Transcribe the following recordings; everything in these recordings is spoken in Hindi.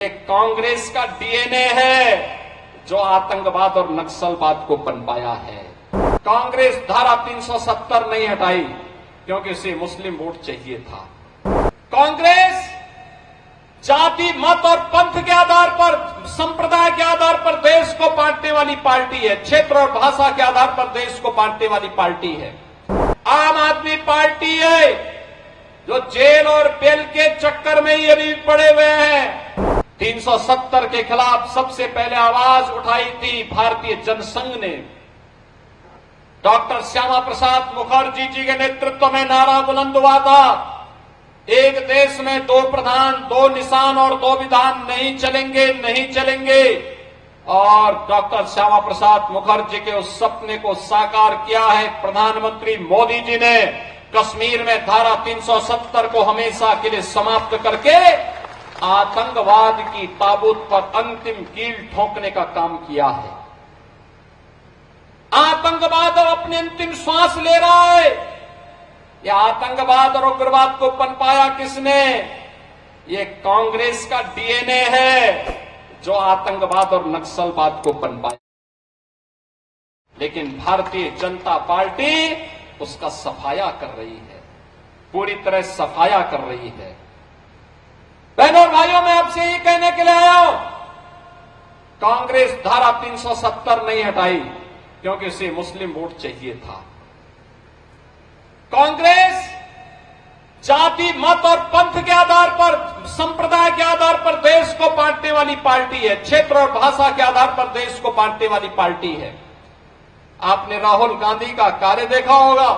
कांग्रेस का डीएनए है जो आतंकवाद और नक्सलवाद को पनपाया है। कांग्रेस धारा 370 नहीं हटाई क्योंकि उसे मुस्लिम वोट चाहिए था। कांग्रेस जाति, मत और पंथ के आधार पर, संप्रदाय के आधार पर देश को बांटने वाली पार्टी है। क्षेत्र और भाषा के आधार पर देश को बांटने वाली पार्टी है। आम आदमी पार्टी है जो जेल और बेल के चक्कर में ही अभी पड़े हुए हैं। 370 के खिलाफ सबसे पहले आवाज उठाई थी भारतीय जनसंघ ने। डॉक्टर श्यामा प्रसाद मुखर्जी जी के नेतृत्व में नारा बुलंद हुआ था, एक देश में दो प्रधान, दो निशान और दो विधान नहीं चलेंगे, नहीं चलेंगे। और डॉक्टर श्यामा प्रसाद मुखर्जी के उस सपने को साकार किया है प्रधानमंत्री मोदी जी ने। कश्मीर में धारा 370 को हमेशा के लिए समाप्त करके आतंकवाद की ताबूत पर अंतिम कील ठोकने का काम किया है। आतंकवाद अब अपनी अंतिम श्वास ले रहा है। यह आतंकवाद और उग्रवाद को पनपाया किसने? ये कांग्रेस का डीएनए है जो आतंकवाद और नक्सलवाद को पनपाया। लेकिन भारतीय जनता पार्टी उसका सफाया कर रही है, पूरी तरह सफाया कर रही है। बहनों और भाइयों, मैं आपसे यही कहने के लिए आया हूं, कांग्रेस धारा 370 नहीं हटाई क्योंकि उसे मुस्लिम वोट चाहिए था। कांग्रेस जाति, मत और पंथ के आधार पर, संप्रदाय के आधार पर देश को बांटने वाली पार्टी है। क्षेत्र और भाषा के आधार पर देश को बांटने वाली पार्टी है। आपने राहुल गांधी का कार्य देखा होगा।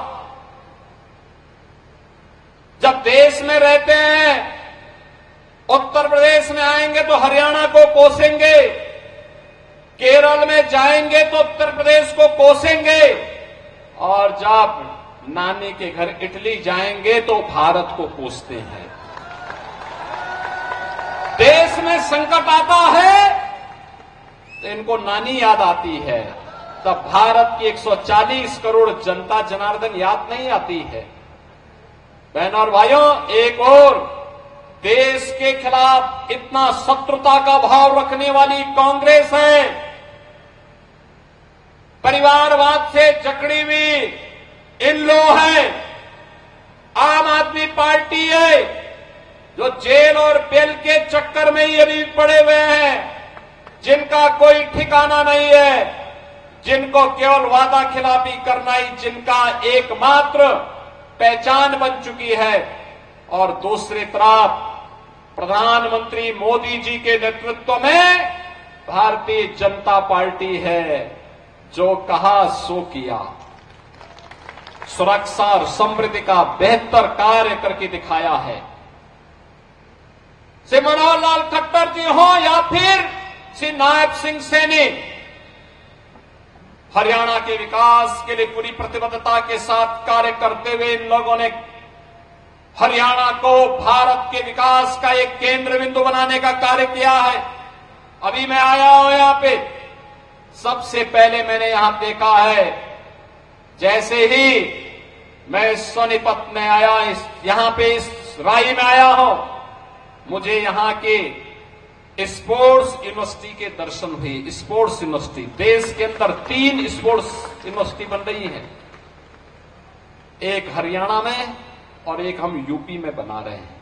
जब देश में रहते हैं, उत्तर प्रदेश में आएंगे तो हरियाणा को कोसेंगे, केरल में जाएंगे तो उत्तर प्रदेश को कोसेंगे, और जब नानी के घर इटली जाएंगे तो भारत को कोसते हैं। देश में संकट आता है तो इनको नानी याद आती है, तब भारत की 140 करोड़ जनता जनार्दन याद नहीं आती है। बहनों और भाइयों, एक और देश के खिलाफ इतना शत्रुता का भाव रखने वाली कांग्रेस है। परिवारवाद से जकड़ी हुई इन लोग है। आम आदमी पार्टी है जो जेल और बेल के चक्कर में ही अभी पड़े हुए हैं, जिनका कोई ठिकाना नहीं है, जिनको केवल वादा खिलाफी करना ही जिनका एकमात्र पहचान बन चुकी है। और दूसरी तरफ प्रधानमंत्री मोदी जी के नेतृत्व में भारतीय जनता पार्टी है जो कहा सो किया। सुरक्षा और समृद्धि का बेहतर कार्य करके दिखाया है। श्री मनोहर लाल खट्टर जी हो या फिर श्री नायब सिंह सैनी, हरियाणा के विकास के लिए पूरी प्रतिबद्धता के साथ कार्य करते हुए इन लोगों ने हरियाणा को भारत के विकास का एक केंद्र बिंदु बनाने का कार्य किया है। अभी मैं आया हूं यहां पे, सबसे पहले मैंने यहां देखा है, जैसे ही मैं सोनीपत में आया, यहां पे इस राई में आया हूं, मुझे यहां के स्पोर्ट्स यूनिवर्सिटी के दर्शन हुए। स्पोर्ट्स यूनिवर्सिटी, देश के अंदर 3 स्पोर्ट्स यूनिवर्सिटी बन रही है, एक हरियाणा में और एक हम यूपी में बना रहे हैं।